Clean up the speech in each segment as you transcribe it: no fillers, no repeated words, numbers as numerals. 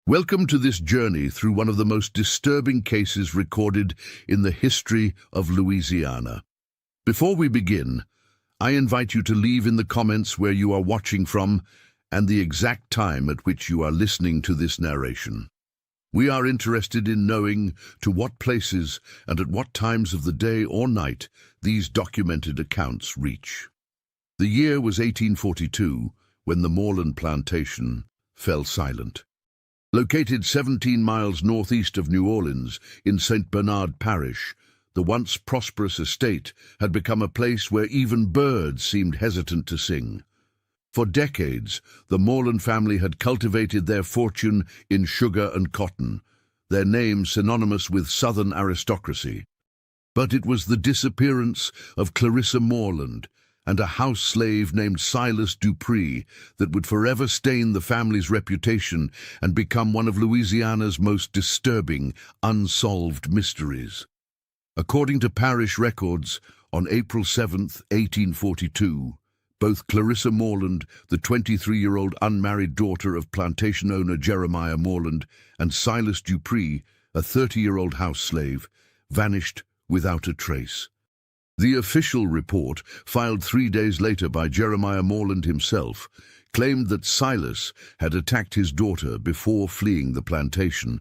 Welcome to this journey through one of the most disturbing cases recorded in the history of Louisiana. Before we begin, I invite you to leave in the comments where you are watching from and the exact time at which you are listening to this narration. We are interested in knowing to what places and at what times of the day or night these documented accounts reach. The year was 1842 when the Beaumont Plantation fell silent. Located 17 miles northeast of New Orleans in St. Bernard Parish, the once prosperous estate had become a place where even birds seemed hesitant to sing. For decades, the Beaumont family had cultivated their fortune in sugar and cotton, their name synonymous with Southern aristocracy. But it was the disappearance of Clarissa Morland and a house slave named Silas Dupree that would forever stain the family's reputation and become one of Louisiana's most disturbing, unsolved mysteries. According to parish records, on April 7, 1842, both Clarissa Morland, the 23-year-old unmarried daughter of plantation owner Jeremiah Morland, and Silas Dupree, a 30-year-old house slave, vanished without a trace. The official report, filed 3 days later by Jeremiah Morland himself, claimed that Silas had attacked his daughter before fleeing the plantation.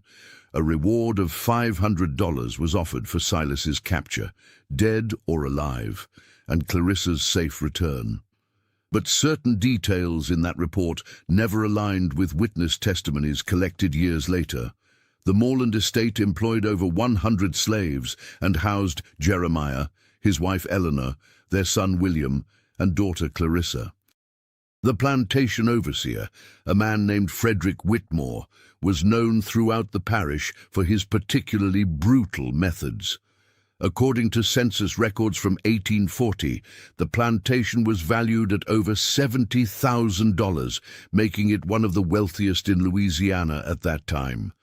A reward of $500 was offered for Silas's capture, dead or alive, and Clarissa's safe return. But certain details in that report never aligned with witness testimonies collected years later. The Morland estate employed over 100 slaves and housed Jeremiah, his wife Eleanor, their son William, and daughter Clarissa. The plantation overseer, a man named Frederick Whitmore, was known throughout the parish for his particularly brutal methods. According to census records from 1840, the plantation was valued at over $70,000, making it one of the wealthiest in Louisiana at that time.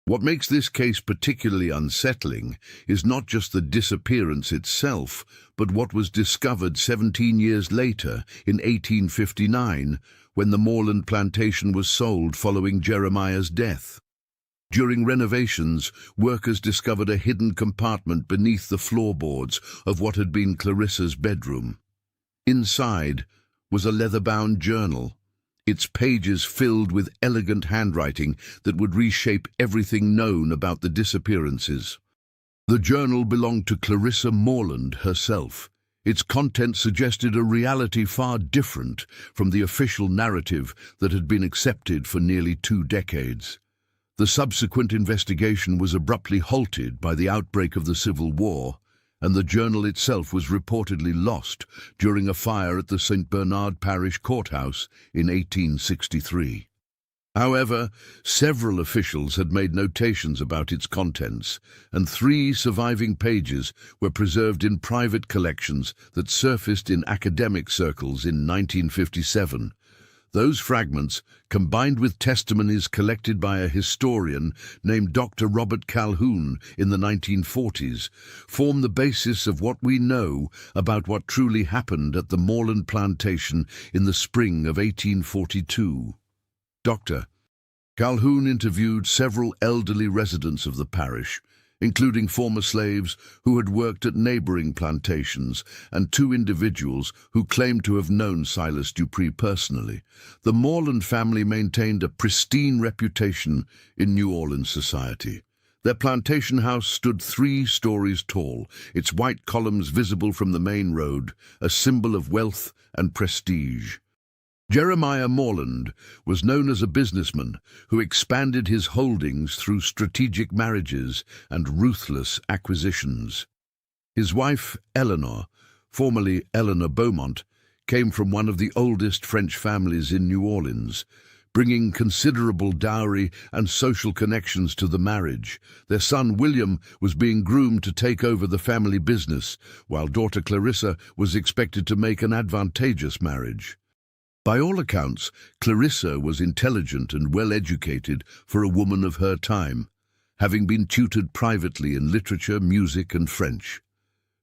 What makes this case particularly unsettling is not just the disappearance itself, but what was discovered 17 years later, in 1859, when the Beaumont Plantation was sold following Jeremiah's death. During renovations, workers discovered a hidden compartment beneath the floorboards of what had been Clarissa's bedroom. Inside was a leather-bound journal, its pages filled with elegant handwriting that would reshape everything known about the disappearances. The journal belonged to Clarissa Morland herself. Its content suggested a reality far different from the official narrative that had been accepted for nearly 2 decades. The subsequent investigation was abruptly halted by the outbreak of the Civil War, and the journal itself was reportedly lost during a fire at the St. Bernard Parish Courthouse in 1863. However, several officials had made notations about its contents, and 3 surviving pages were preserved in private collections that surfaced in academic circles in 1957. Those fragments, combined with testimonies collected by a historian named Dr. Robert Calhoun in the 1940s, form the basis of what we know about what truly happened at the Beaumont Plantation in the spring of 1842. Dr. Calhoun interviewed several elderly residents of the parish, including former slaves who had worked at neighboring plantations and 2 individuals who claimed to have known Silas Dupree personally. The Morland family maintained a pristine reputation in New Orleans society. Their plantation house stood 3 stories tall, its white columns visible from the main road, a symbol of wealth and prestige. Jeremiah Morland was known as a businessman who expanded his holdings through strategic marriages and ruthless acquisitions. His wife, Eleanor, formerly Evelyn Beaumont, came from one of the oldest French families in New Orleans, bringing considerable dowry and social connections to the marriage. Their son William was being groomed to take over the family business, while daughter Clarissa was expected to make an advantageous marriage. By all accounts, Clarissa was intelligent and well-educated for a woman of her time, having been tutored privately in literature, music, and French.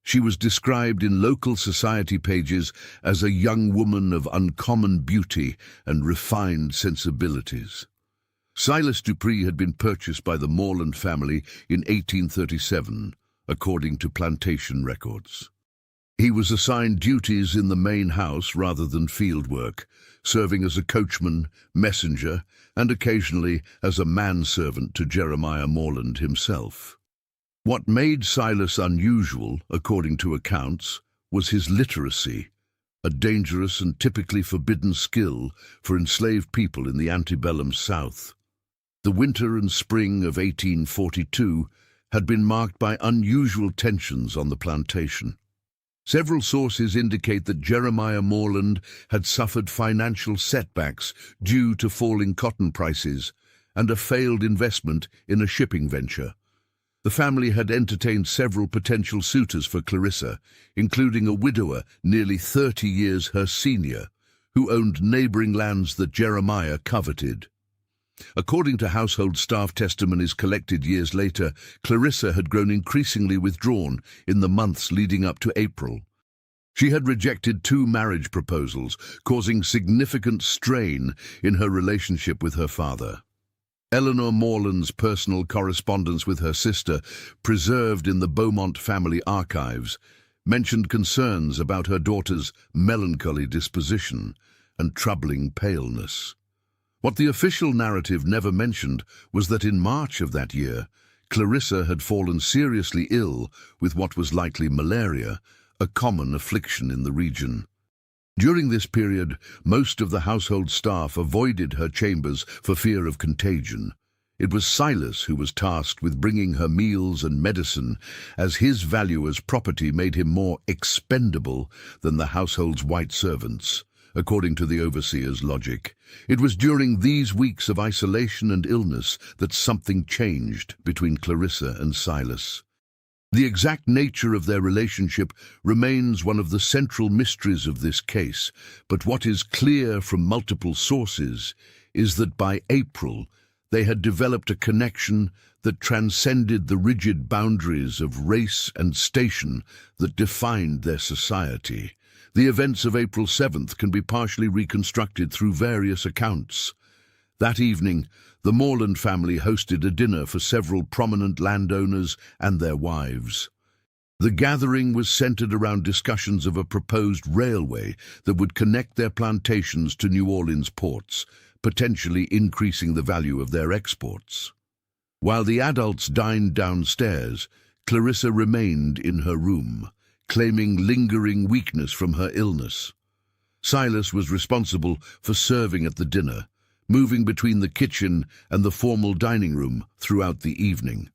She was described in local society pages as a young woman of uncommon beauty and refined sensibilities. Silas Dupree had been purchased by the Morland family in 1837, according to plantation records. He was assigned duties in the main house rather than field work, serving as a coachman, messenger, and occasionally as a manservant to Jeremiah Morland himself. What made Silas unusual, according to accounts, was his literacy, a dangerous and typically forbidden skill for enslaved people in the antebellum South. The winter and spring of 1842 had been marked by unusual tensions on the plantation. Several sources indicate that Jeremiah Morland had suffered financial setbacks due to falling cotton prices and a failed investment in a shipping venture. The family had entertained several potential suitors for Clarissa, including a widower nearly 30 years her senior, who owned neighboring lands that Jeremiah coveted. According to household staff testimonies collected years later, Clarissa had grown increasingly withdrawn in the months leading up to April. She had rejected 2 marriage proposals, causing significant strain in her relationship with her father. Eleanor Morland's personal correspondence with her sister, preserved in the Beaumont family archives, mentioned concerns about her daughter's melancholy disposition and troubling paleness. What the official narrative never mentioned was that in March of that year, Clarissa had fallen seriously ill with what was likely malaria, a common affliction in the region. During this period, most of the household staff avoided her chambers for fear of contagion. It was Silas who was tasked with bringing her meals and medicine, as his value as property made him more expendable than the household's white servants. According to the overseer's logic, it was during these weeks of isolation and illness that something changed between Clarissa and Silas. The exact nature of their relationship remains one of the central mysteries of this case, but what is clear from multiple sources is that by April they had developed a connection that transcended the rigid boundaries of race and station that defined their society. The events of April 7th can be partially reconstructed through various accounts. That evening, the Morland family hosted a dinner for several prominent landowners and their wives. The gathering was centered around discussions of a proposed railway that would connect their plantations to New Orleans ports, potentially increasing the value of their exports. While the adults dined downstairs, Clarissa remained in her room, claiming lingering weakness from her illness. Silas was responsible for serving at the dinner, moving between the kitchen and the formal dining room throughout the evening.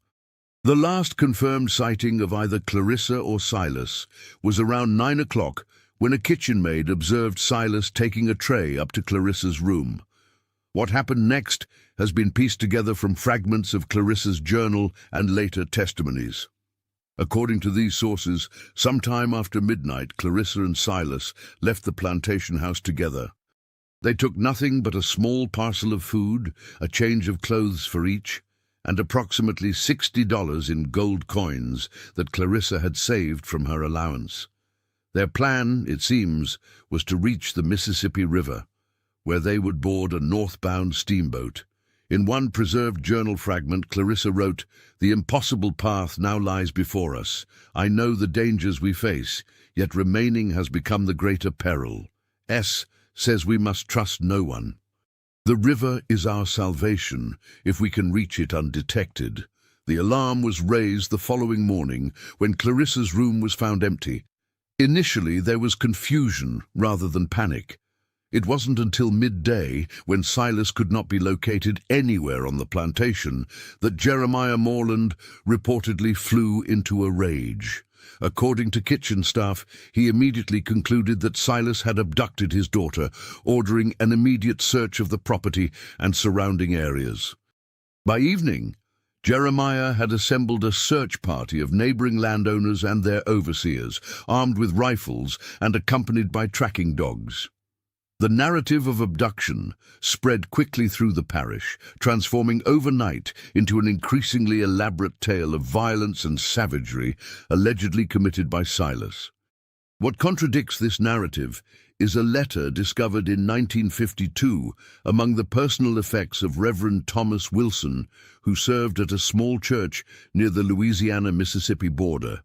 The last confirmed sighting of either Clarissa or Silas was around 9 o'clock, when a kitchen maid observed Silas taking a tray up to Clarissa's room. What happened next has been pieced together from fragments of Clarissa's journal and later testimonies. According to these sources, sometime after midnight, Clarissa and Silas left the plantation house together. They took nothing but a small parcel of food, a change of clothes for each, and approximately $60 in gold coins that Clarissa had saved from her allowance. Their plan, it seems, was to reach the Mississippi River, where they would board a northbound steamboat. In one preserved journal fragment, Clarissa wrote, "The impossible path now lies before us. I know the dangers we face, yet remaining has become the greater peril. S. says we must trust no one. The river is our salvation, if we can reach it undetected." The alarm was raised the following morning when Clarissa's room was found empty. Initially, there was confusion rather than panic. It wasn't until midday, when Silas could not be located anywhere on the plantation, that Jeremiah Morland reportedly flew into a rage. According to kitchen staff, he immediately concluded that Silas had abducted his daughter, ordering an immediate search of the property and surrounding areas. By evening, Jeremiah had assembled a search party of neighboring landowners and their overseers, armed with rifles and accompanied by tracking dogs. The narrative of abduction spread quickly through the parish, transforming overnight into an increasingly elaborate tale of violence and savagery allegedly committed by Silas. What contradicts this narrative is a letter discovered in 1952 among the personal effects of Reverend Thomas Wilson, who served at a small church near the Louisiana-Mississippi border.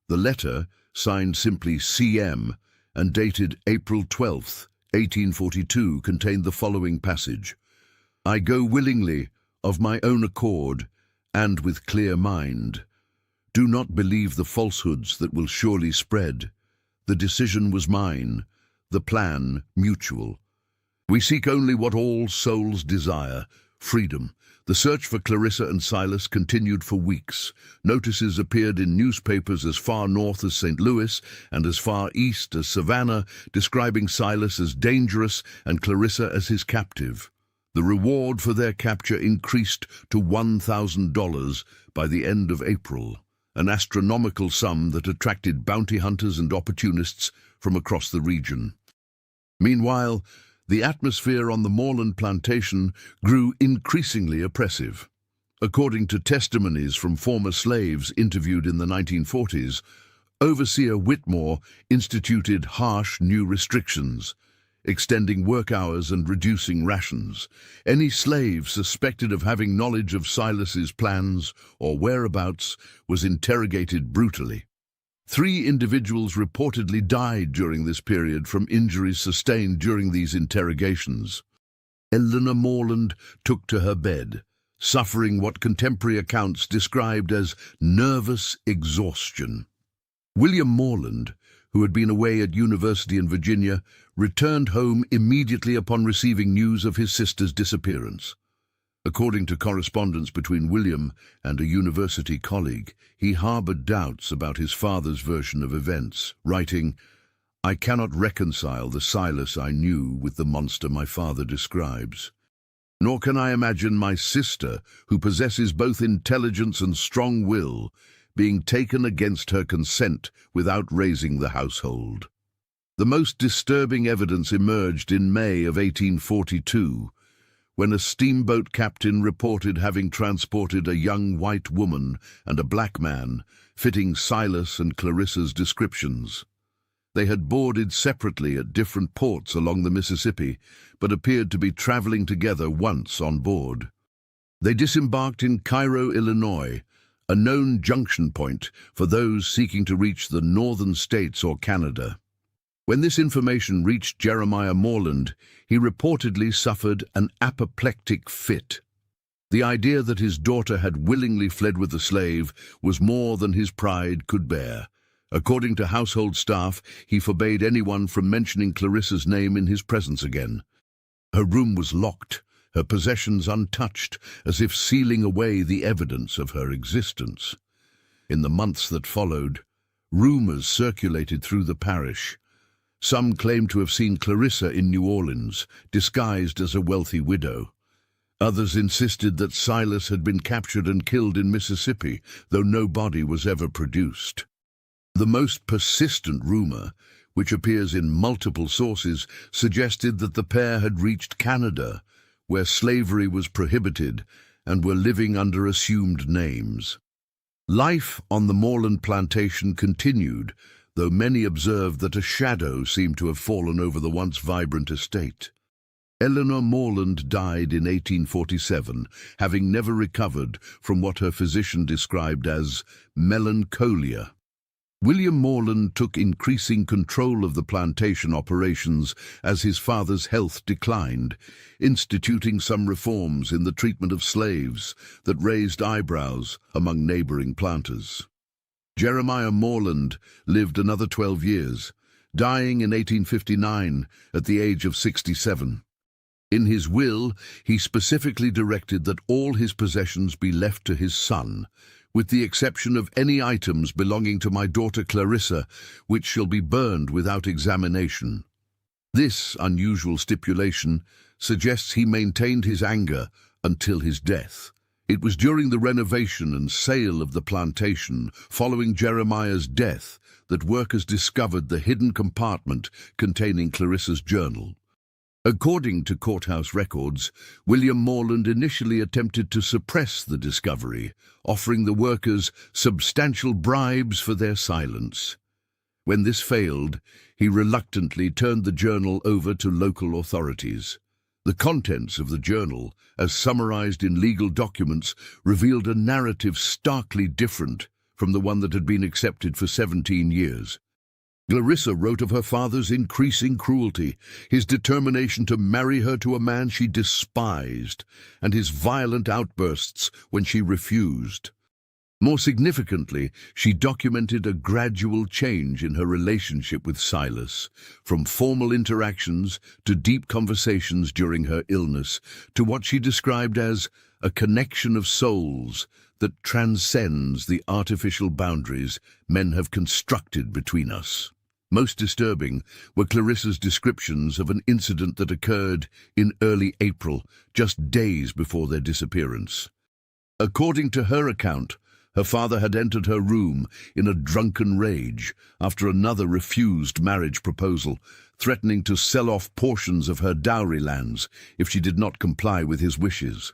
The letter, signed simply CM and dated April 12, 1842, contained the following passage: "I go willingly, of my own accord, and with clear mind. Do not believe the falsehoods that will surely spread. The decision was mine, the plan mutual. We seek only what all souls desire, freedom." The search for Clarissa and Silas continued for weeks. Notices appeared in newspapers as far north as St. Louis and as far east as Savannah, describing Silas as dangerous and Clarissa as his captive. The reward for their capture increased to $1,000 by the end of April, an astronomical sum that attracted bounty hunters and opportunists from across the region. Meanwhile, the atmosphere on the Beaumont Plantation grew increasingly oppressive. According to testimonies from former slaves interviewed in the 1940s, Overseer Whitmore instituted harsh new restrictions, extending work hours and reducing rations. Any slave suspected of having knowledge of Silas's plans or whereabouts was interrogated brutally. 3 individuals reportedly died during this period from injuries sustained during these interrogations. Eleanor Morland took to her bed, suffering what contemporary accounts described as nervous exhaustion. William Morland, who had been away at university in Virginia, returned home immediately upon receiving news of his sister's disappearance. According to correspondence between William and a university colleague, he harbored doubts about his father's version of events, writing, "I cannot reconcile the Silas I knew with the monster my father describes. Nor can I imagine my sister, who possesses both intelligence and strong will, being taken against her consent without raising the household." The most disturbing evidence emerged in May of 1842, when a steamboat captain reported having transported a young white woman and a black man, fitting Silas and Clarissa's descriptions. They had boarded separately at different ports along the Mississippi, but appeared to be traveling together once on board. They disembarked in Cairo, Illinois, a known junction point for those seeking to reach the northern states or Canada. When this information reached Jeremiah Morland, he reportedly suffered an apoplectic fit. The idea that his daughter had willingly fled with the slave was more than his pride could bear. According to household staff, he forbade anyone from mentioning Clarissa's name in his presence again. Her room was locked, her possessions untouched, as if sealing away the evidence of her existence. In the months that followed, rumors circulated through the parish. Some claimed to have seen Clarissa in New Orleans, disguised as a wealthy widow. Others insisted that Silas had been captured and killed in Mississippi, though no body was ever produced. The most persistent rumor, which appears in multiple sources, suggested that the pair had reached Canada, where slavery was prohibited, and were living under assumed names. Life on the Beaumont Plantation continued, though many observed that a shadow seemed to have fallen over the once vibrant estate. Eleanor Morland died in 1847, having never recovered from what her physician described as melancholia. William Morland took increasing control of the plantation operations as his father's health declined, instituting some reforms in the treatment of slaves that raised eyebrows among neighboring planters. Jeremiah Morland lived another 12 years, dying in 1859 at the age of 67. In his will, he specifically directed that all his possessions be left to his son, with the exception of any items belonging to my daughter Clarissa, which shall be burned without examination. This unusual stipulation suggests he maintained his anger until his death. It was during the renovation and sale of the plantation, following Jeremiah's death, that workers discovered the hidden compartment containing Clarissa's journal. According to courthouse records, William Morland initially attempted to suppress the discovery, offering the workers substantial bribes for their silence. When this failed, he reluctantly turned the journal over to local authorities. The contents of the journal, as summarized in legal documents, revealed a narrative starkly different from the one that had been accepted for 17 years. Clarissa wrote of her father's increasing cruelty, his determination to marry her to a man she despised, and his violent outbursts when she refused. More significantly, she documented a gradual change in her relationship with Silas, from formal interactions to deep conversations during her illness, to what she described as a connection of souls that transcends the artificial boundaries men have constructed between us. Most disturbing were Clarissa's descriptions of an incident that occurred in early April, just days before their disappearance. According to her account, her father had entered her room in a drunken rage after another refused marriage proposal, threatening to sell off portions of her dowry lands if she did not comply with his wishes.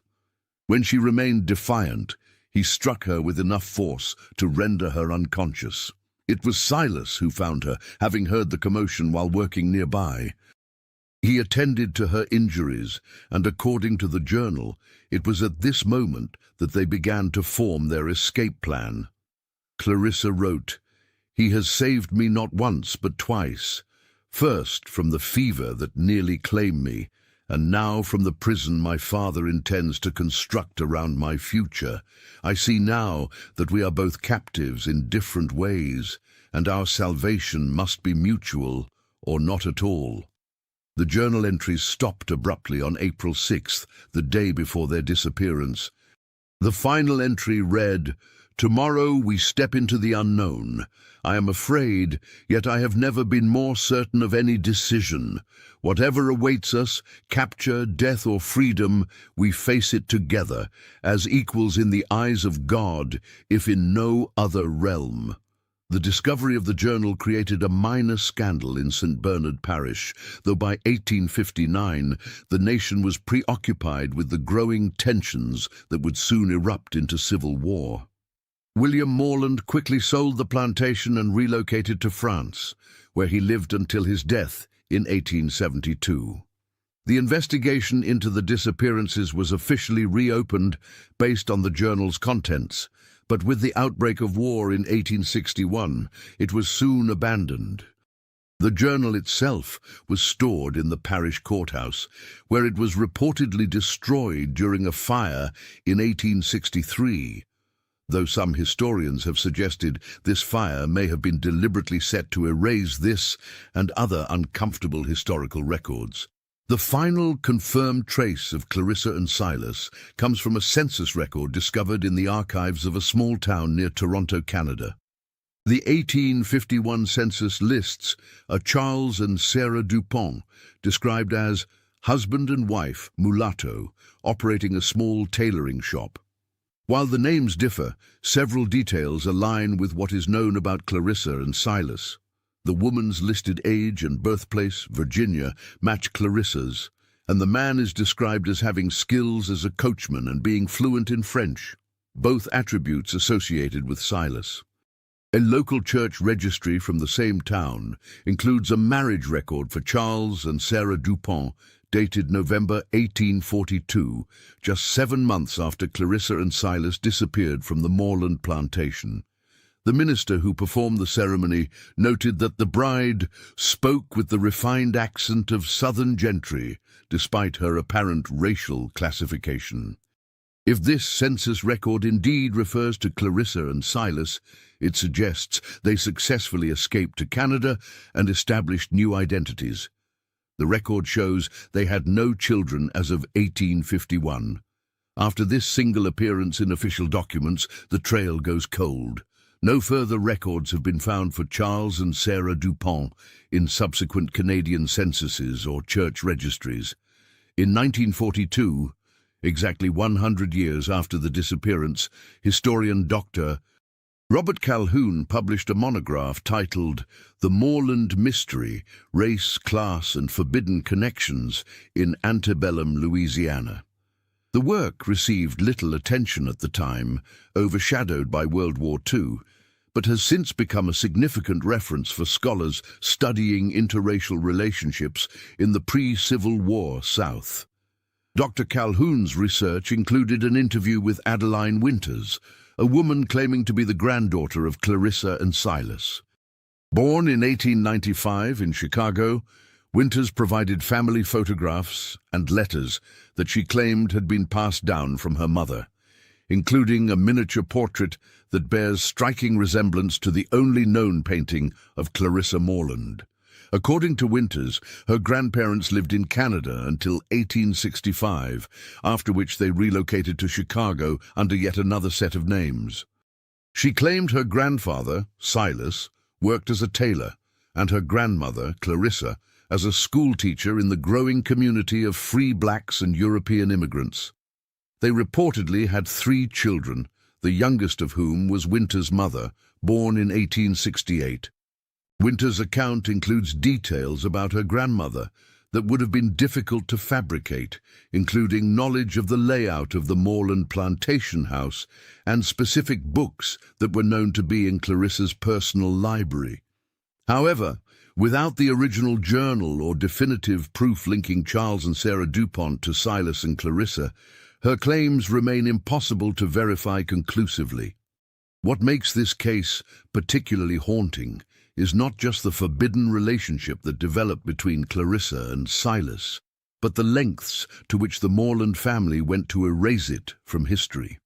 When she remained defiant, he struck her with enough force to render her unconscious. It was Silas who found her, having heard the commotion while working nearby. He attended to her injuries, and according to the journal, it was at this moment that they began to form their escape plan. Clarissa wrote, "He has saved me not once but twice, first from the fever that nearly claimed me, and now from the prison my father intends to construct around my future. I see now that we are both captives in different ways, and our salvation must be mutual or not at all." The journal entries stopped abruptly on April 6th, the day before their disappearance. The final entry read, "Tomorrow we step into the unknown. I am afraid, yet I have never been more certain of any decision. Whatever awaits us, capture, death, or freedom, we face it together, as equals in the eyes of God, if in no other realm." The discovery of the journal created a minor scandal in St. Bernard Parish, though by 1859 the nation was preoccupied with the growing tensions that would soon erupt into civil war. William Morland quickly sold the plantation and relocated to France, where he lived until his death in 1872. The investigation into the disappearances was officially reopened based on the journal's contents, but with the outbreak of war in 1861, it was soon abandoned. The journal itself was stored in the parish courthouse, where it was reportedly destroyed during a fire in 1863, though some historians have suggested this fire may have been deliberately set to erase this and other uncomfortable historical records. The final confirmed trace of Clarissa and Silas comes from a census record discovered in the archives of a small town near Toronto, Canada. The 1851 census lists a Charles and Sarah Dupont, described as husband and wife, mulatto, operating a small tailoring shop. While the names differ, several details align with what is known about Clarissa and Silas. The woman's listed age and birthplace, Virginia, match Clarissa's, and the man is described as having skills as a coachman and being fluent in French, both attributes associated with Silas. A local church registry from the same town includes a marriage record for Charles and Sarah Dupont, dated November 1842, just 7 months after Clarissa and Silas disappeared from the Beaumont Plantation. The minister who performed the ceremony noted that the bride spoke with the refined accent of Southern gentry, despite her apparent racial classification. If this census record indeed refers to Clarissa and Silas, it suggests they successfully escaped to Canada and established new identities. The record shows they had no children as of 1851. After this single appearance in official documents, the trail goes cold. No further records have been found for Charles and Sarah Dupont in subsequent Canadian censuses or church registries. In 1942, exactly 100 years after the disappearance, historian Dr. Robert Calhoun published a monograph titled The Moreland Mystery, Race, Class, and Forbidden Connections in Antebellum, Louisiana. The work received little attention at the time, overshadowed by World War II, but has since become a significant reference for scholars studying interracial relationships in the pre-Civil War South. Dr. Calhoun's research included an interview with Adeline Winters, a woman claiming to be the granddaughter of Clarissa and Silas. Born in 1895 in Chicago, Winters provided family photographs and letters that she claimed had been passed down from her mother, including a miniature portrait that bears striking resemblance to the only known painting of Clarissa Moreland. According to Winters, her grandparents lived in Canada until 1865, after which they relocated to Chicago under yet another set of names. She claimed her grandfather, Silas, worked as a tailor, and her grandmother, Clarissa, as a schoolteacher in the growing community of free blacks and European immigrants. They reportedly had 3 children, the youngest of whom was Winters' mother, born in 1868. Winters' account includes details about her grandmother that would have been difficult to fabricate, including knowledge of the layout of the Beaumont Plantation house and specific books that were known to be in Clarissa's personal library. However, without the original journal or definitive proof linking Charles and Sarah Dupont to Silas and Clarissa, her claims remain impossible to verify conclusively. What makes this case particularly haunting is not just the forbidden relationship that developed between Clarissa and Silas, but the lengths to which the Moreland family went to erase it from history.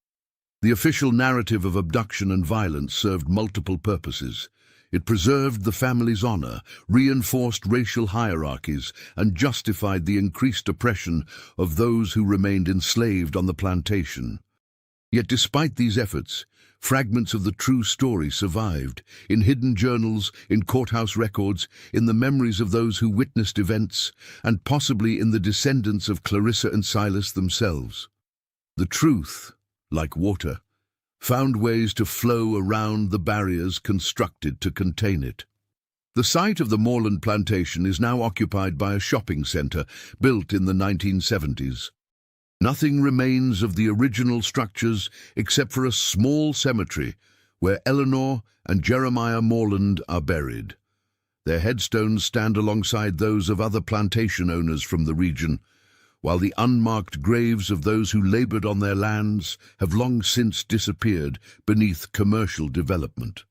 The official narrative of abduction and violence served multiple purposes. It preserved the family's honor, reinforced racial hierarchies, and justified the increased oppression of those who remained enslaved on the plantation. Yet despite these efforts, fragments of the true story survived, in hidden journals, in courthouse records, in the memories of those who witnessed events, and possibly in the descendants of Clarissa and Silas themselves. The truth, like water, found ways to flow around the barriers constructed to contain it. The site of the Beaumont Plantation is now occupied by a shopping center built in the 1970s. Nothing remains of the original structures except for a small cemetery where Eleanor and Jeremiah Moreland are buried. Their headstones stand alongside those of other plantation owners from the region, while the unmarked graves of those who labored on their lands have long since disappeared beneath commercial development.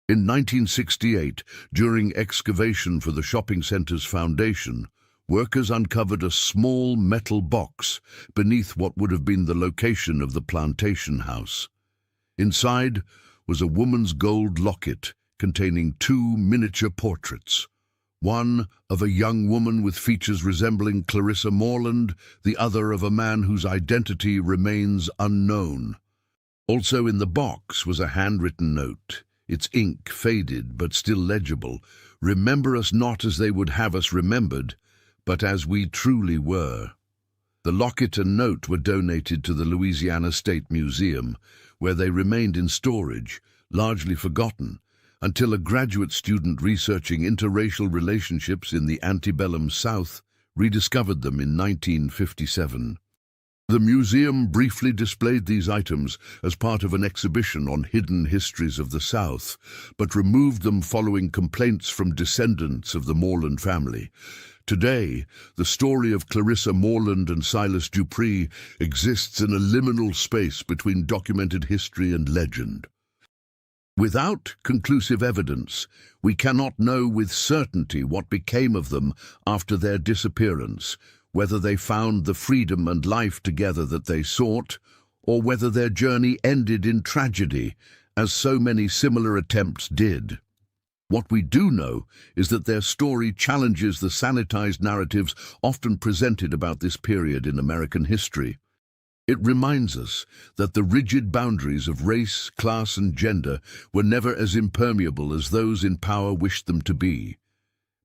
In 1968, during excavation for the shopping center's foundation, workers uncovered a small metal box beneath what would have been the location of the plantation house. Inside was a woman's gold locket containing 2 miniature portraits, one of a young woman with features resembling Clarissa Moreland, the other of a man whose identity remains unknown. Also in the box was a handwritten note, its ink faded but still legible. "Remember us not as they would have us remembered, but as we truly were." The locket and note were donated to the Louisiana State Museum, where they remained in storage, largely forgotten, until a graduate student researching interracial relationships in the antebellum South rediscovered them in 1957. The museum briefly displayed these items as part of an exhibition on hidden histories of the South, but removed them following complaints from descendants of the Moreland family. Today, the story of Clarissa Moreland and Silas Dupree exists in a liminal space between documented history and legend. Without conclusive evidence, we cannot know with certainty what became of them after their disappearance, whether they found the freedom and life together that they sought, or whether their journey ended in tragedy, as so many similar attempts did. What we do know is that their story challenges the sanitized narratives often presented about this period in American history. It reminds us that the rigid boundaries of race, class, and gender were never as impermeable as those in power wished them to be.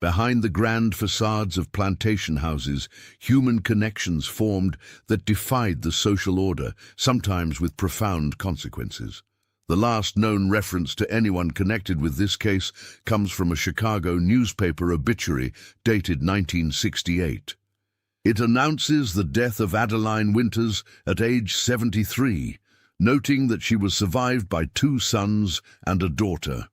Behind the grand facades of plantation houses, human connections formed that defied the social order, sometimes with profound consequences. The last known reference to anyone connected with this case comes from a Chicago newspaper obituary dated 1968. It announces the death of Adeline Winters at age 73, noting that she was survived by 2 sons and a daughter.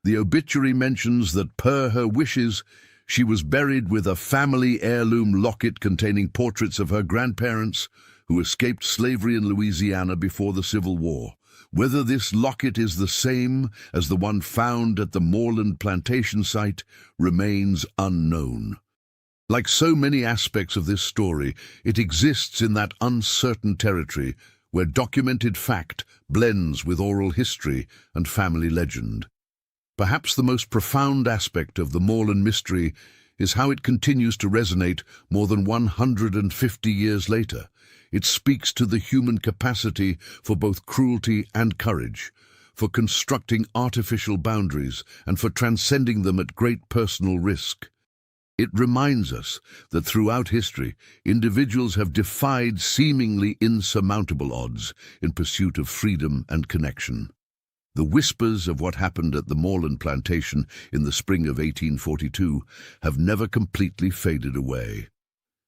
The obituary mentions that, per her wishes, she was buried with a family heirloom locket containing portraits of her grandparents who escaped slavery in Louisiana before the Civil War. Whether this locket is the same as the one found at the Beaumont Plantation site remains unknown. Like so many aspects of this story, it exists in that uncertain territory where documented fact blends with oral history and family legend. Perhaps the most profound aspect of the Beaumont mystery is how it continues to resonate more than 150 years later. It speaks to the human capacity for both cruelty and courage, for constructing artificial boundaries and for transcending them at great personal risk. It reminds us that throughout history, individuals have defied seemingly insurmountable odds in pursuit of freedom and connection. The whispers of what happened at the Beaumont Plantation in the spring of 1842 have never completely faded away.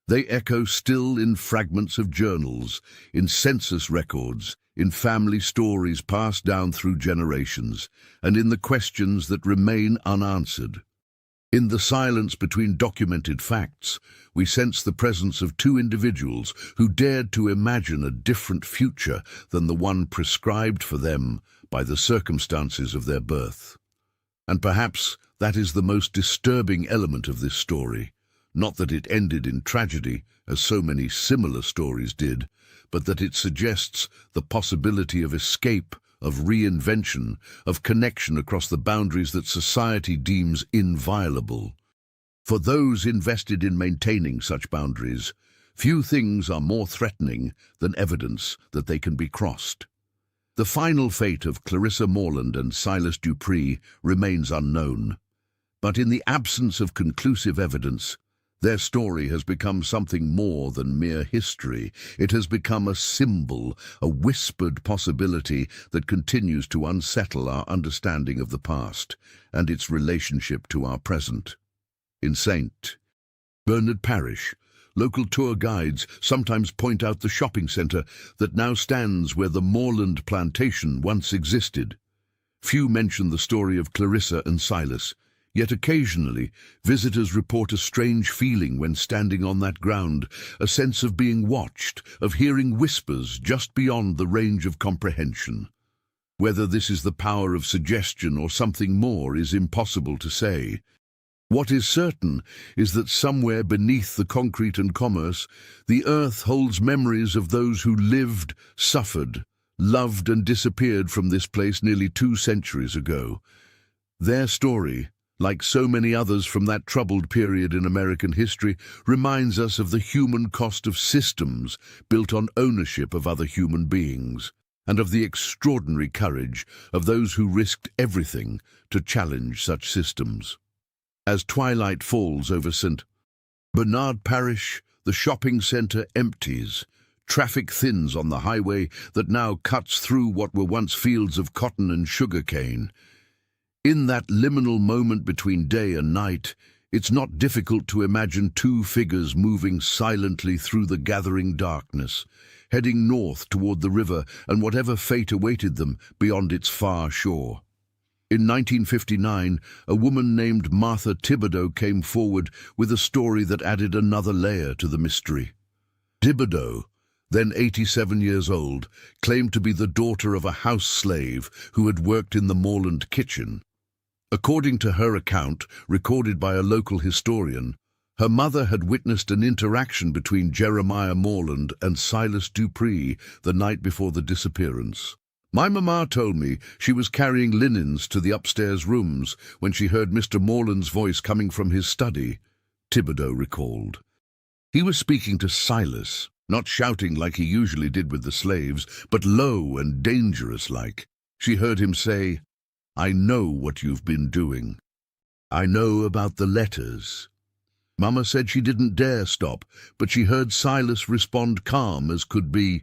They echo still in fragments of journals, in census records, in family stories passed down through generations, and in the questions that remain unanswered. In the silence between documented facts, we sense the presence of 2 individuals who dared to imagine a different future than the one prescribed for them by the circumstances of their birth. And perhaps that is the most disturbing element of this story. Not that it ended in tragedy, as so many similar stories did, but that it suggests the possibility of escape, of reinvention, of connection across the boundaries that society deems inviolable. For those invested in maintaining such boundaries, few things are more threatening than evidence that they can be crossed. The final fate of Clarissa Morland and Silas Dupree remains unknown, but in the absence of conclusive evidence, their story has become something more than mere history. It has become a symbol, a whispered possibility that continues to unsettle our understanding of the past and its relationship to our present. In St. Bernard Parish, local tour guides sometimes point out the shopping centre that now stands where the Beaumont Plantation once existed. Few mention the story of Clarissa and Silas, yet occasionally visitors report a strange feeling when standing on that ground, a sense of being watched, of hearing whispers just beyond the range of comprehension. Whether this is the power of suggestion or something more is impossible to say. What is certain is that somewhere beneath the concrete and commerce, the earth holds memories of those who lived, suffered, loved and disappeared from this place nearly 2 centuries ago. Their story, like so many others from that troubled period in American history, reminds us of the human cost of systems built on ownership of other human beings, and of the extraordinary courage of those who risked everything to challenge such systems. As twilight falls over St. Bernard Parish, the shopping centre empties. Traffic thins on the highway that now cuts through what were once fields of cotton and sugarcane. In that liminal moment between day and night, it's not difficult to imagine 2 figures moving silently through the gathering darkness, heading north toward the river and whatever fate awaited them beyond its far shore. In 1959, a woman named Martha Thibodeau came forward with a story that added another layer to the mystery. Thibodeau, then 87 years old, claimed to be the daughter of a house slave who had worked in the Beaumont kitchen. According to her account, recorded by a local historian, her mother had witnessed an interaction between Jeremiah Morland and Silas Dupree the night before the disappearance. "My mama told me she was carrying linens to the upstairs rooms when she heard Mr. Morland's voice coming from his study," Thibodeau recalled. He was speaking to Silas, not shouting like he usually did with the slaves, but low and dangerous-like. She heard him say, "I know what you've been doing. I know about the letters." Mama said she didn't dare stop, but she heard Silas respond calm as could be,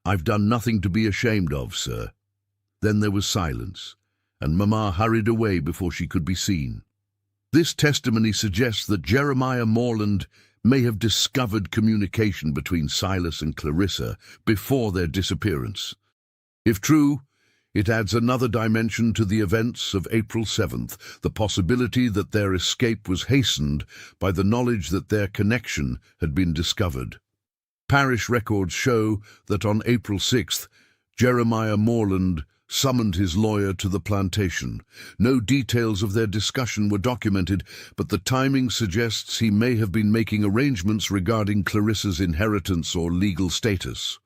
"I've done nothing to be ashamed of, sir." Then there was silence, and Mama hurried away before she could be seen. This testimony suggests that Jeremiah Morland may have discovered communication between Silas and Clarissa before their disappearance. If true, it adds another dimension to the events of April 7th, the possibility that their escape was hastened by the knowledge that their connection had been discovered. Parish records show that on April 6th, Jeremiah Morland summoned his lawyer to the plantation. No details of their discussion were documented, but the timing suggests he may have been making arrangements regarding Clarissa's inheritance or legal status.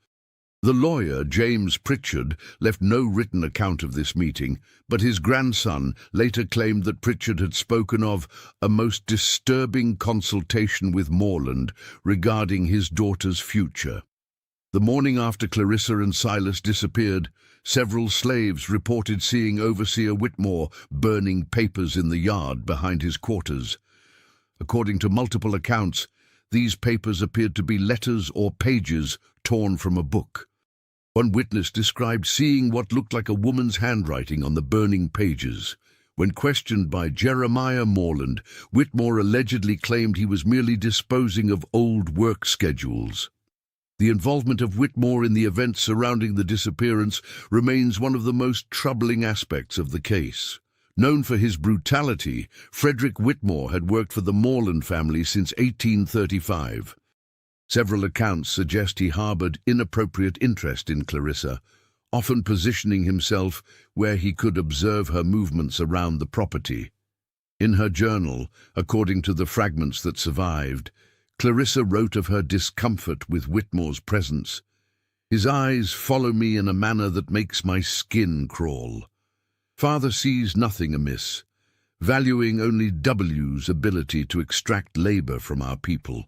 The lawyer, James Pritchard, left no written account of this meeting, but his grandson later claimed that Pritchard had spoken of a most disturbing consultation with Morland regarding his daughter's future. The morning after Clarissa and Silas disappeared, several slaves reported seeing Overseer Whitmore burning papers in the yard behind his quarters. According to multiple accounts, these papers appeared to be letters or pages torn from a book. One witness described seeing what looked like a woman's handwriting on the burning pages. When questioned by Jeremiah Morland, Whitmore allegedly claimed he was merely disposing of old work schedules. The involvement of Whitmore in the events surrounding the disappearance remains one of the most troubling aspects of the case. Known for his brutality, Frederick Whitmore had worked for the Morland family since 1835. Several accounts suggest he harbored inappropriate interest in Clarissa, often positioning himself where he could observe her movements around the property. In her journal, according to the fragments that survived, Clarissa wrote of her discomfort with Whitmore's presence. "His eyes follow me in a manner that makes my skin crawl. Father sees nothing amiss, valuing only W's ability to extract labor from our people.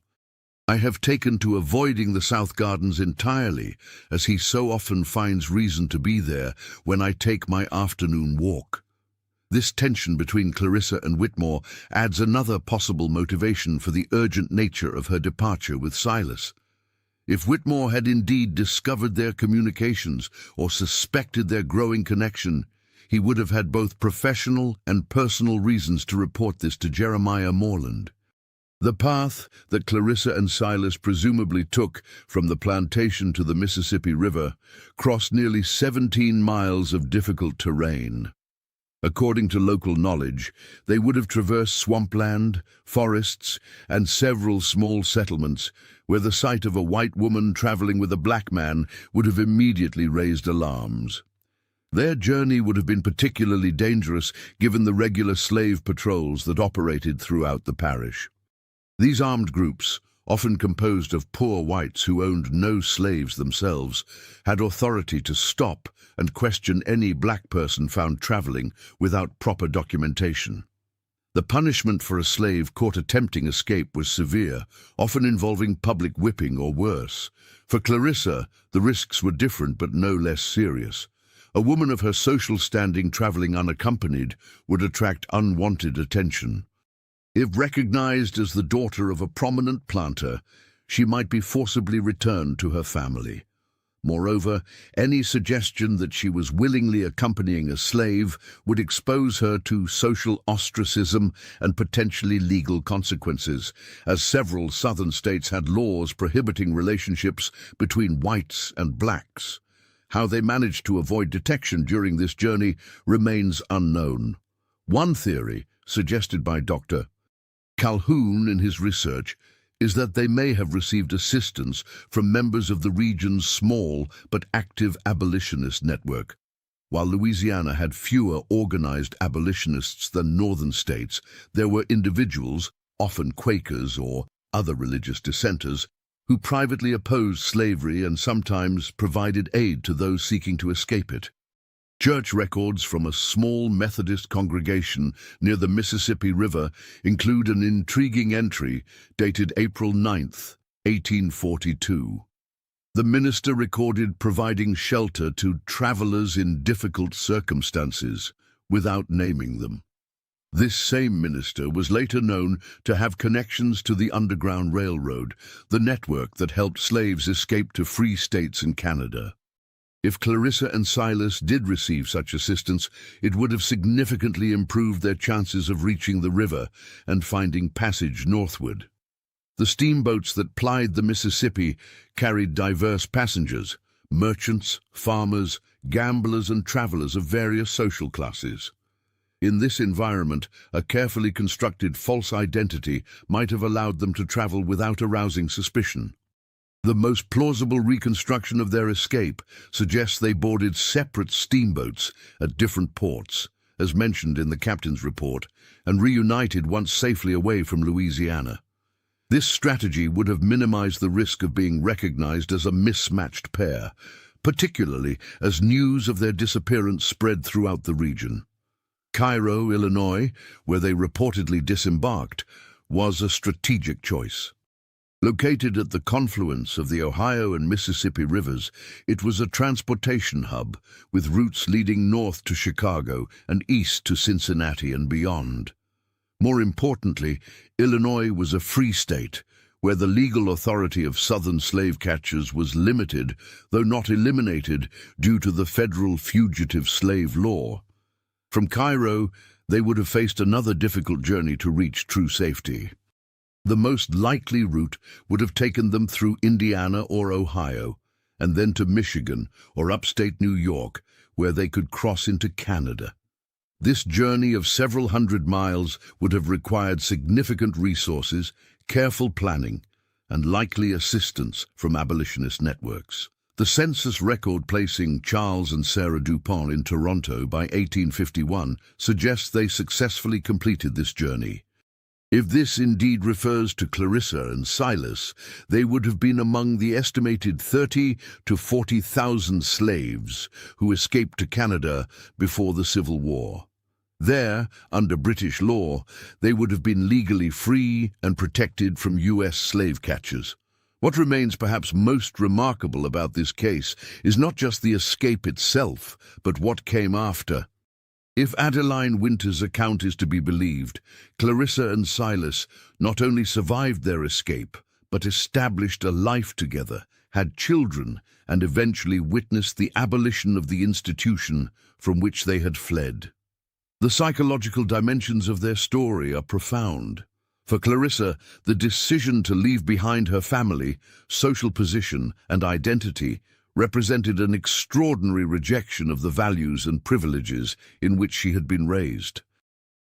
I have taken to avoiding the South Gardens entirely, as he so often finds reason to be there when I take my afternoon walk." This tension between Clarissa and Whitmore adds another possible motivation for the urgent nature of her departure with Silas. If Whitmore had indeed discovered their communications or suspected their growing connection, he would have had both professional and personal reasons to report this to Jeremiah Morland. The path that Clarissa and Silas presumably took from the plantation to the Mississippi River crossed nearly 17 miles of difficult terrain. According to local knowledge, they would have traversed swampland, forests, and several small settlements where the sight of a white woman traveling with a black man would have immediately raised alarms. Their journey would have been particularly dangerous given the regular slave patrols that operated throughout the parish. These armed groups, often composed of poor whites who owned no slaves themselves, had authority to stop and question any black person found traveling without proper documentation. The punishment for a slave caught attempting escape was severe, often involving public whipping or worse. For Clarissa, the risks were different but no less serious. A woman of her social standing traveling unaccompanied would attract unwanted attention. If recognized as the daughter of a prominent planter, she might be forcibly returned to her family. Moreover, any suggestion that she was willingly accompanying a slave would expose her to social ostracism and potentially legal consequences, as several southern states had laws prohibiting relationships between whites and blacks. How they managed to avoid detection during this journey remains unknown. One theory, suggested by Dr. Calhoun in his research, is that they may have received assistance from members of the region's small but active abolitionist network. While Louisiana had fewer organized abolitionists than northern states, there were individuals, often Quakers or other religious dissenters, who privately opposed slavery and sometimes provided aid to those seeking to escape it. Church records from a small Methodist congregation near the Mississippi River include an intriguing entry dated April 9, 1842. The minister recorded providing shelter to travelers in difficult circumstances, without naming them. This same minister was later known to have connections to the Underground Railroad, the network that helped slaves escape to free states in Canada. If Clarissa and Silas did receive such assistance, it would have significantly improved their chances of reaching the river and finding passage northward. The steamboats that plied the Mississippi carried diverse passengers, merchants, farmers, gamblers and travelers of various social classes. In this environment, a carefully constructed false identity might have allowed them to travel without arousing suspicion. The most plausible reconstruction of their escape suggests they boarded separate steamboats at different ports, as mentioned in the captain's report, and reunited once safely away from Louisiana. This strategy would have minimized the risk of being recognized as a mismatched pair, particularly as news of their disappearance spread throughout the region. Cairo, Illinois, where they reportedly disembarked, was a strategic choice. Located at the confluence of the Ohio and Mississippi rivers, it was a transportation hub with routes leading north to Chicago and east to Cincinnati and beyond. More importantly, Illinois was a free state, where the legal authority of Southern slave catchers was limited, though not eliminated, due to the federal fugitive slave law. From Cairo, they would have faced another difficult journey to reach true safety. The most likely route would have taken them through Indiana or Ohio, and then to Michigan or upstate New York, where they could cross into Canada. This journey of several hundred miles would have required significant resources, careful planning, and likely assistance from abolitionist networks. The census record placing Charles and Sarah DuPont in Toronto by 1851 suggests they successfully completed this journey. If this indeed refers to Clarissa and Silas, they would have been among the estimated 30,000 to 40,000 slaves who escaped to Canada before the Civil War. There, under British law, they would have been legally free and protected from U.S. slave catchers. What remains perhaps most remarkable about this case is not just the escape itself, but what came after. If Adeline Winter's account is to be believed, Clarissa and Silas not only survived their escape, but established a life together, had children, and eventually witnessed the abolition of the institution from which they had fled. The psychological dimensions of their story are profound. For Clarissa, the decision to leave behind her family, social position, and identity represented an extraordinary rejection of the values and privileges in which she had been raised.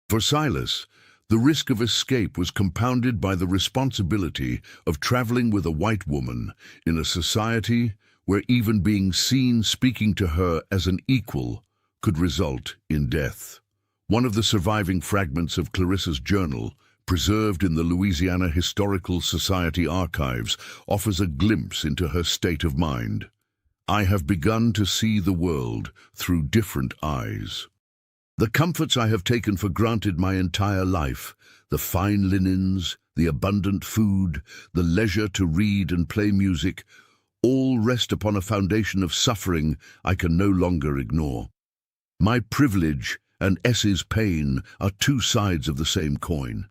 For Silas, the risk of escape was compounded by the responsibility of traveling with a white woman in a society where even being seen speaking to her as an equal could result in death. One of the surviving fragments of Clarissa's journal, preserved in the Louisiana Historical Society archives, offers a glimpse into her state of mind. I have begun to see the world through different eyes. The comforts I have taken for granted my entire life, the fine linens, the abundant food, the leisure to read and play music, all rest upon a foundation of suffering I can no longer ignore. My privilege and S's pain are two sides of the same coin.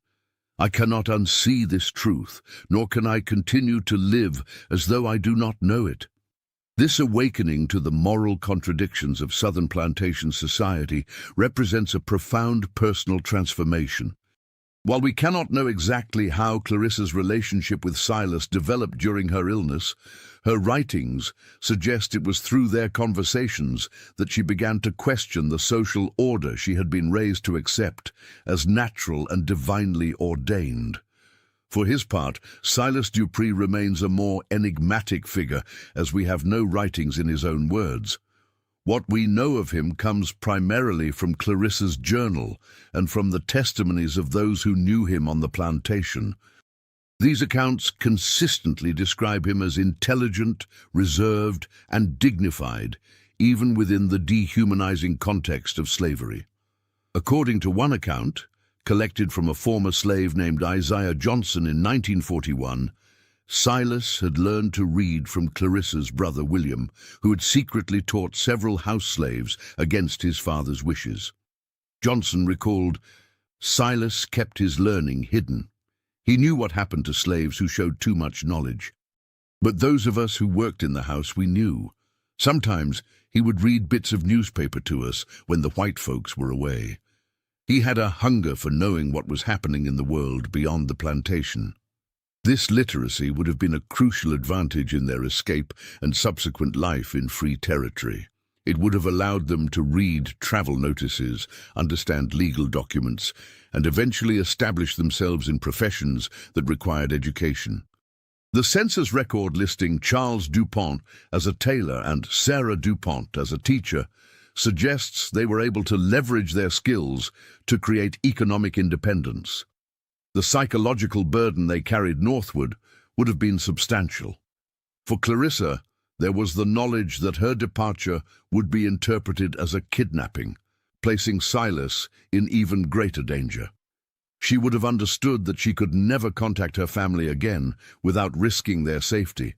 I cannot unsee this truth, nor can I continue to live as though I do not know it. This awakening to the moral contradictions of Southern Plantation society represents a profound personal transformation. While we cannot know exactly how Clarissa's relationship with Silas developed during her illness, her writings suggest it was through their conversations that she began to question the social order she had been raised to accept as natural and divinely ordained. For his part, Silas Dupree remains a more enigmatic figure, as we have no writings in his own words. What we know of him comes primarily from Clarissa's journal and from the testimonies of those who knew him on the plantation. These accounts consistently describe him as intelligent, reserved, and dignified, even within the dehumanizing context of slavery. According to one account, collected from a former slave named Isaiah Johnson in 1941, Silas had learned to read from Clarissa's brother William, who had secretly taught several house slaves against his father's wishes. Johnson recalled, "Silas kept his learning hidden. He knew what happened to slaves who showed too much knowledge. But those of us who worked in the house, we knew. Sometimes he would read bits of newspaper to us when the white folks were away. He had a hunger for knowing what was happening in the world beyond the plantation." This literacy would have been a crucial advantage in their escape and subsequent life in free territory. It would have allowed them to read travel notices, understand legal documents, and eventually establish themselves in professions that required education. The census record listing Charles Dupont as a tailor and Sarah Dupont as a teacher suggests they were able to leverage their skills to create economic independence. The psychological burden they carried northward would have been substantial. For Clarissa, there was the knowledge that her departure would be interpreted as a kidnapping, placing Silas in even greater danger. She would have understood that she could never contact her family again without risking their safety.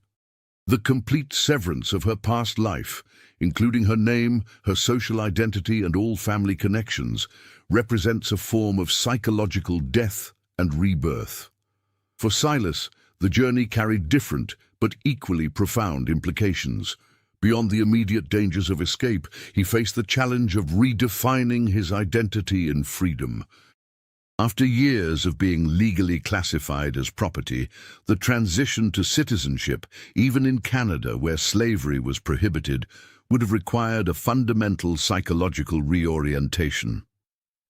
The complete severance of her past life, including her name, her social identity, and all family connections, represents a form of psychological death and rebirth. For Silas, the journey carried different but equally profound implications. Beyond the immediate dangers of escape, he faced the challenge of redefining his identity in freedom. After years of being legally classified as property, the transition to citizenship, even in Canada where slavery was prohibited, would have required a fundamental psychological reorientation.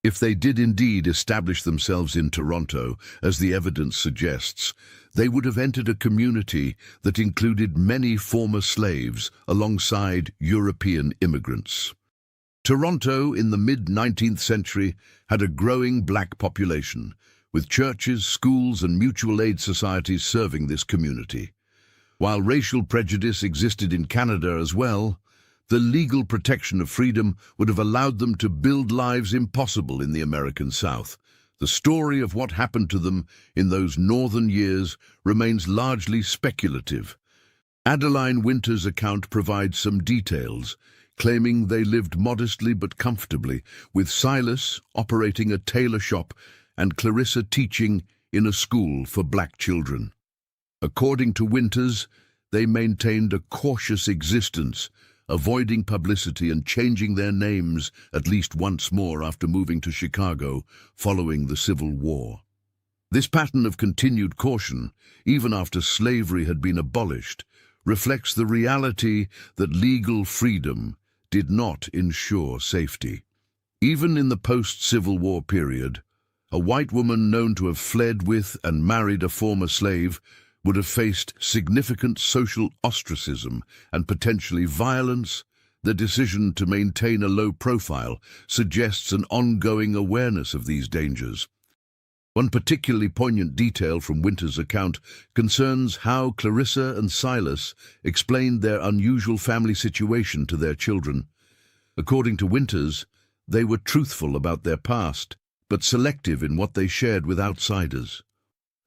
If they did indeed establish themselves in Toronto, as the evidence suggests, they would have entered a community that included many former slaves alongside European immigrants. Toronto in the mid-19th century had a growing black population, with churches, schools, and mutual aid societies serving this community. While racial prejudice existed in Canada as well, the legal protection of freedom would have allowed them to build lives impossible in the American South. The story of what happened to them in those northern years remains largely speculative. Adeline Winter's account provides some details, claiming they lived modestly but comfortably, with Silas operating a tailor shop and Clarissa teaching in a school for black children. According to Winters, they maintained a cautious existence, avoiding publicity and changing their names at least once more after moving to Chicago following the Civil War. This pattern of continued caution, even after slavery had been abolished, reflects the reality that legal freedom did not ensure safety. Even in the post-Civil War period, a white woman known to have fled with and married a former slave would have faced significant social ostracism and potentially violence. The decision to maintain a low profile suggests an ongoing awareness of these dangers. One particularly poignant detail from Winter's account concerns how Clarissa and Silas explained their unusual family situation to their children. According to Winters, they were truthful about their past, but selective in what they shared with outsiders.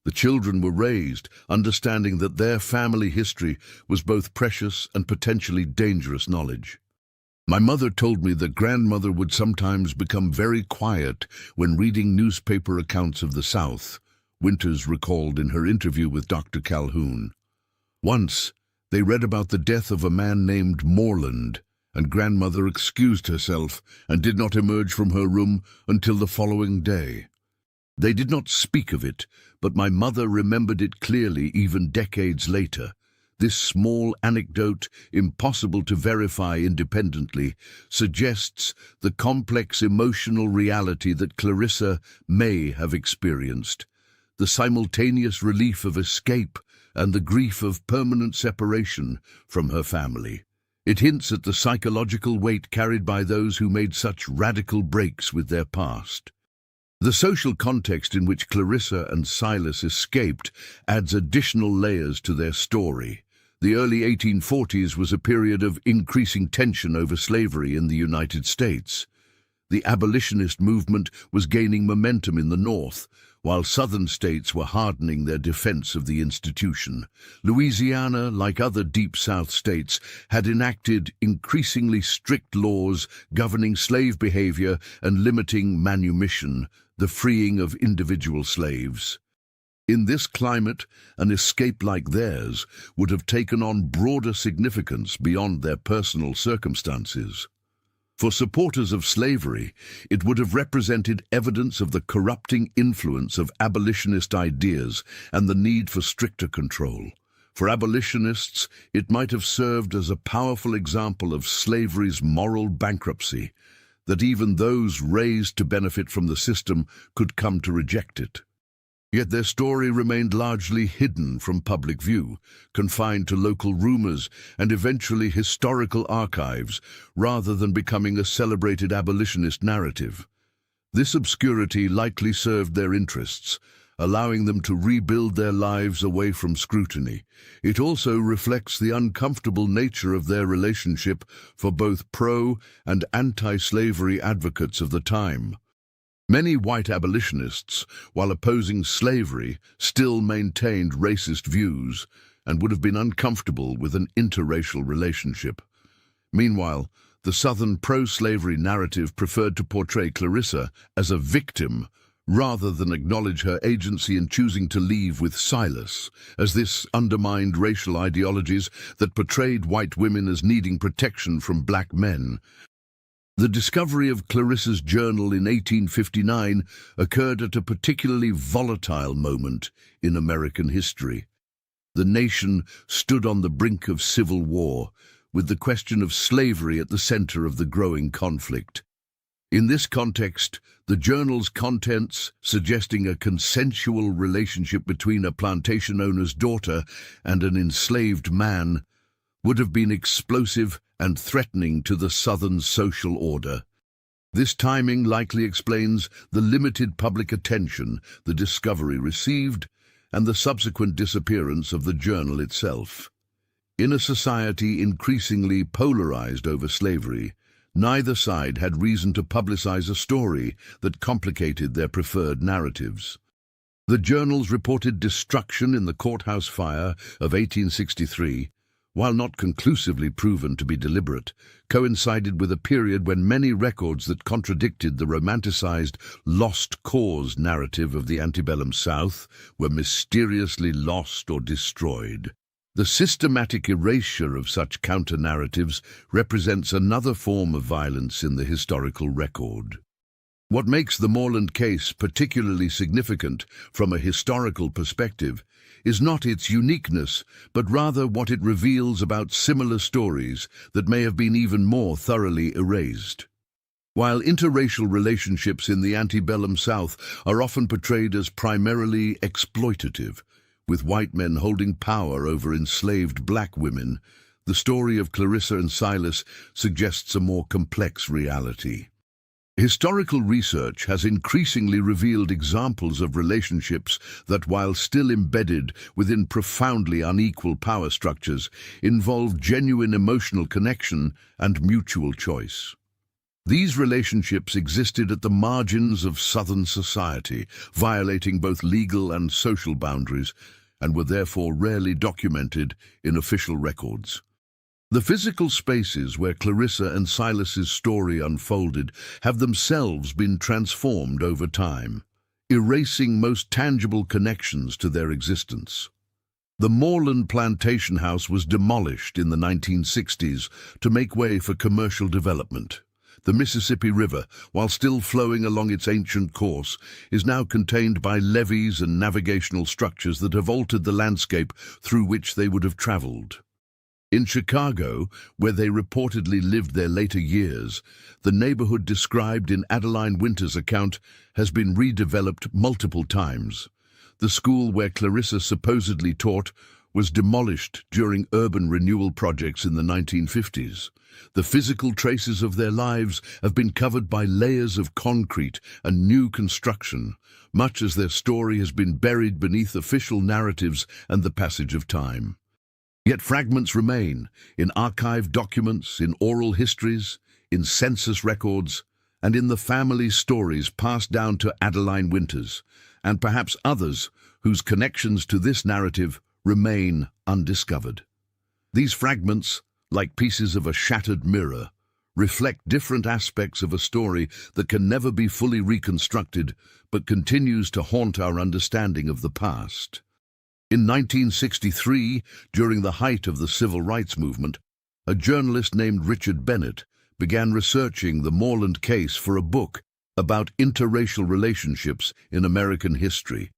The children were raised understanding that their family history was both precious and potentially dangerous knowledge. My mother told me that grandmother would sometimes become very quiet when reading newspaper accounts of the South, Winters recalled in her interview with Dr. Calhoun. Once, they read about the death of a man named Moreland, and grandmother excused herself and did not emerge from her room until the following day. They did not speak of it, but my mother remembered it clearly even decades later. This small anecdote, impossible to verify independently, suggests the complex emotional reality that Clarissa may have experienced, the simultaneous relief of escape and the grief of permanent separation from her family. It hints at the psychological weight carried by those who made such radical breaks with their past. The social context in which Clarissa and Silas escaped adds additional layers to their story. The early 1840s was a period of increasing tension over slavery in the United States. The abolitionist movement was gaining momentum in the North, while Southern states were hardening their defense of the institution. Louisiana, like other Deep South states, had enacted increasingly strict laws governing slave behavior and limiting manumission, the freeing of individual slaves. In this climate, an escape like theirs would have taken on broader significance beyond their personal circumstances. For supporters of slavery, it would have represented evidence of the corrupting influence of abolitionist ideas and the need for stricter control. For abolitionists, it might have served as a powerful example of slavery's moral bankruptcy, that even those raised to benefit from the system could come to reject it. Yet their story remained largely hidden from public view, confined to local rumors and eventually historical archives, rather than becoming a celebrated abolitionist narrative. This obscurity likely served their interests, allowing them to rebuild their lives away from scrutiny. It also reflects the uncomfortable nature of their relationship for both pro- and anti-slavery advocates of the time. Many white abolitionists, while opposing slavery, still maintained racist views and would have been uncomfortable with an interracial relationship. Meanwhile, the Southern pro-slavery narrative preferred to portray Clarissa as a victim rather than acknowledge her agency in choosing to leave with Silas, as this undermined racial ideologies that portrayed white women as needing protection from black men. The discovery of Clarissa's journal in 1859 occurred at a particularly volatile moment in American history. The nation stood on the brink of civil war, with the question of slavery at the center of the growing conflict. In this context, the journal's contents, suggesting a consensual relationship between a plantation owner's daughter and an enslaved man, would have been explosive and threatening to the Southern social order. This timing likely explains the limited public attention the discovery received and the subsequent disappearance of the journal itself. In a society increasingly polarized over slavery, neither side had reason to publicize a story that complicated their preferred narratives. The journal's reported destruction in the courthouse fire of 1863, while not conclusively proven to be deliberate, coincided with a period when many records that contradicted the romanticized lost cause narrative of the antebellum South were mysteriously lost or destroyed. The systematic erasure of such counter-narratives represents another form of violence in the historical record. What makes the Moreland case particularly significant from a historical perspective is not its uniqueness, but rather what it reveals about similar stories that may have been even more thoroughly erased. While interracial relationships in the antebellum South are often portrayed as primarily exploitative, with white men holding power over enslaved black women, the story of Clarissa and Silas suggests a more complex reality. Historical research has increasingly revealed examples of relationships that, while still embedded within profoundly unequal power structures, involve genuine emotional connection and mutual choice. These relationships existed at the margins of Southern society, violating both legal and social boundaries, and were therefore rarely documented in official records. The physical spaces where Clarissa and Silas's story unfolded have themselves been transformed over time, erasing most tangible connections to their existence. The Beaumont Plantation house was demolished in the 1960s to make way for commercial development. The Mississippi River, while still flowing along its ancient course, is now contained by levees and navigational structures that have altered the landscape through which they would have traveled. In Chicago, where they reportedly lived their later years, the neighborhood described in Evelyn Beaumont's account has been redeveloped multiple times. The school where Clarissa supposedly taught was demolished during urban renewal projects in the 1950s. The physical traces of their lives have been covered by layers of concrete and new construction, much as their story has been buried beneath official narratives and the passage of time. Yet fragments remain in archived documents, in oral histories, in census records, and in the family stories passed down to Evelyn Beaumont, and perhaps others whose connections to this narrative remain undiscovered. These fragments, like pieces of a shattered mirror, reflect different aspects of a story that can never be fully reconstructed but continues to haunt our understanding of the past. In 1963, during the height of the civil rights movement, a journalist named Richard Bennett began researching the Morland case for a book about interracial relationships in American history.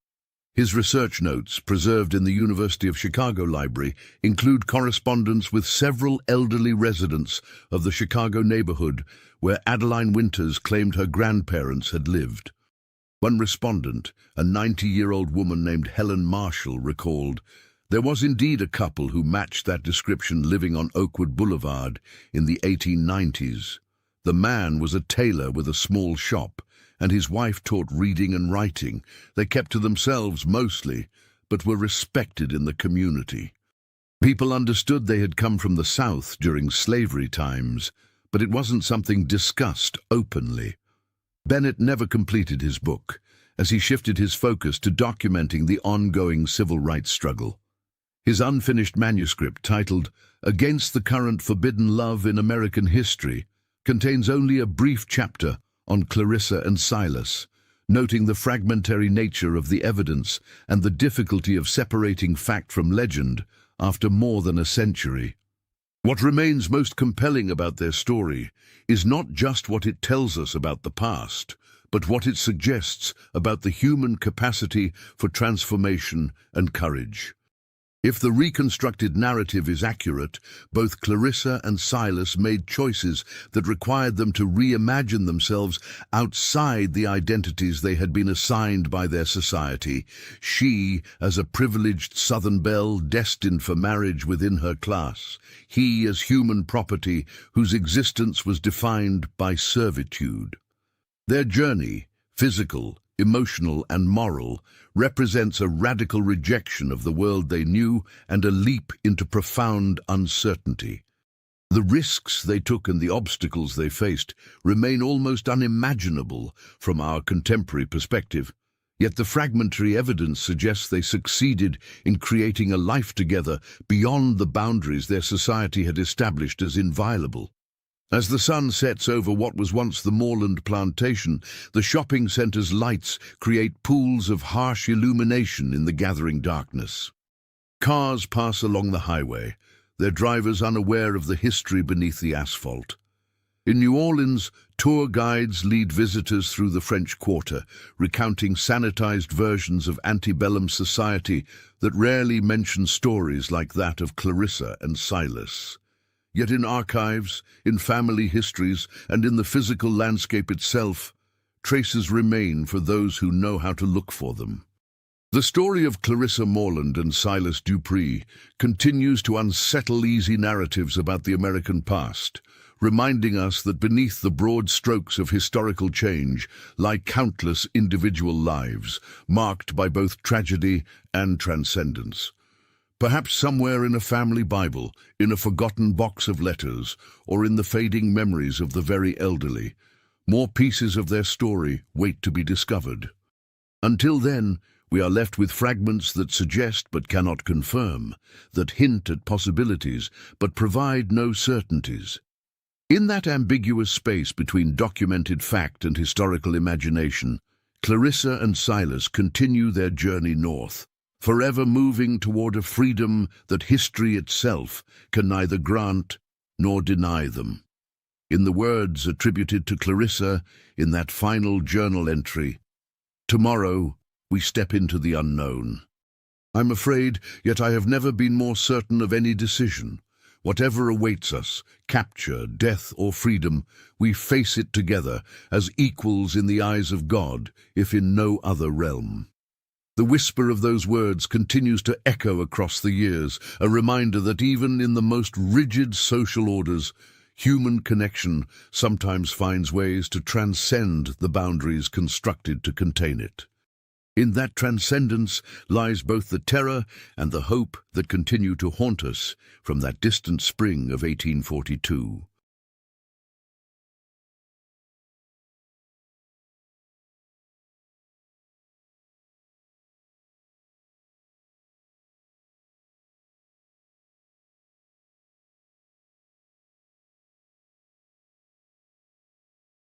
His research notes, preserved in the University of Chicago Library, include correspondence with several elderly residents of the Chicago neighborhood where Adeline Winters claimed her grandparents had lived. One respondent, a 90-year-old woman named Helen Marshall, recalled, "There was indeed a couple who matched that description living on Oakwood Boulevard in the 1890s. The man was a tailor with a small shop, and his wife taught reading and writing. They kept to themselves mostly, but were respected in the community. People understood they had come from the South during slavery times, but it wasn't something discussed openly." Bennett never completed his book, as he shifted his focus to documenting the ongoing civil rights struggle. His unfinished manuscript, titled "Against the Current Forbidden Love in American History," contains only a brief chapter on Clarissa and Silas, noting the fragmentary nature of the evidence and the difficulty of separating fact from legend after more than a century. What remains most compelling about their story is not just what it tells us about the past, but what it suggests about the human capacity for transformation and courage. If the reconstructed narrative is accurate, both Clarissa and Silas made choices that required them to reimagine themselves outside the identities they had been assigned by their society. She, as a privileged Southern belle destined for marriage within her class. He, as human property whose existence was defined by servitude. Their journey, physical, emotional and moral, represents a radical rejection of the world they knew and a leap into profound uncertainty. The risks they took and the obstacles they faced remain almost unimaginable from our contemporary perspective, yet the fragmentary evidence suggests they succeeded in creating a life together beyond the boundaries their society had established as inviolable. As the sun sets over what was once the Beaumont Plantation, the shopping center's lights create pools of harsh illumination in the gathering darkness. Cars pass along the highway, their drivers unaware of the history beneath the asphalt. In New Orleans, tour guides lead visitors through the French Quarter, recounting sanitized versions of antebellum society that rarely mention stories like that of Clarissa and Silas. Yet in archives, in family histories, and in the physical landscape itself, traces remain for those who know how to look for them. The story of Clarissa Morland and Silas Dupree continues to unsettle easy narratives about the American past, reminding us that beneath the broad strokes of historical change lie countless individual lives, marked by both tragedy and transcendence. Perhaps somewhere in a family Bible, in a forgotten box of letters, or in the fading memories of the very elderly, more pieces of their story wait to be discovered. Until then, we are left with fragments that suggest but cannot confirm, that hint at possibilities but provide no certainties. In that ambiguous space between documented fact and historical imagination, Clarissa and Silas continue their journey north, forever moving toward a freedom that history itself can neither grant nor deny them. In the words attributed to Clarissa in that final journal entry, "Tomorrow we step into the unknown. I'm afraid, yet I have never been more certain of any decision. Whatever awaits us, capture, death or freedom, we face it together as equals in the eyes of God, if in no other realm." The whisper of those words continues to echo across the years, a reminder that even in the most rigid social orders, human connection sometimes finds ways to transcend the boundaries constructed to contain it. In that transcendence lies both the terror and the hope that continue to haunt us from that distant spring of 1842.